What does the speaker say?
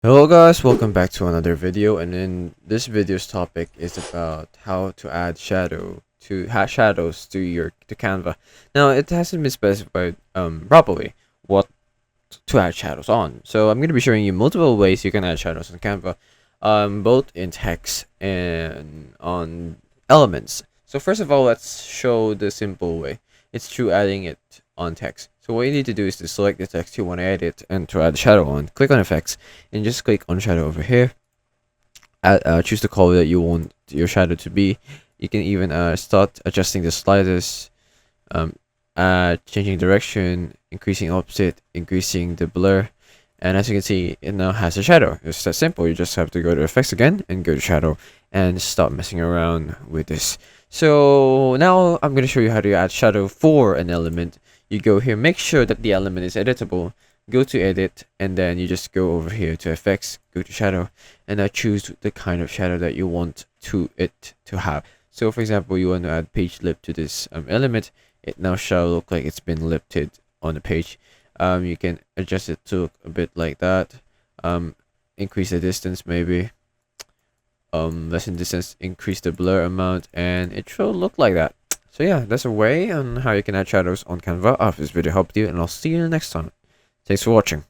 Hello guys, welcome back to another video, and in this video's topic is about how to add shadows to Canva. Now it hasn't been specified properly what to add shadows on. So I'm going to be showing you multiple ways you can add shadows on Canva, both in text and on elements. So first of all, let's show the simple way. It's through adding it on text. So what you need to do is to select the text you want to edit and to add shadow on. Click on effects and just click on shadow over here. Choose the color that you want your shadow to be. You can even start adjusting the sliders, changing direction, increasing offset, increasing the blur, and as you can see, it now has a shadow. It's that simple. You just have to go to effects again and go to shadow and stop messing around with this. So now I'm going to show you how to add shadow for an element. You go here, make sure that the element is editable, go to edit, and then you just go over here to effects, go to shadow, and choose the kind of shadow that you want it to have. So for example, you want to add page lip to this element. It now shall look like it's been lifted on the page. You can adjust it to look a bit like that. Increase the distance maybe. Lessen distance, increase the blur amount, and it should look like that. So yeah, that's a way on how you can add shadows on Canva. I hope this video helped you, and I'll see you next time. Thanks for watching.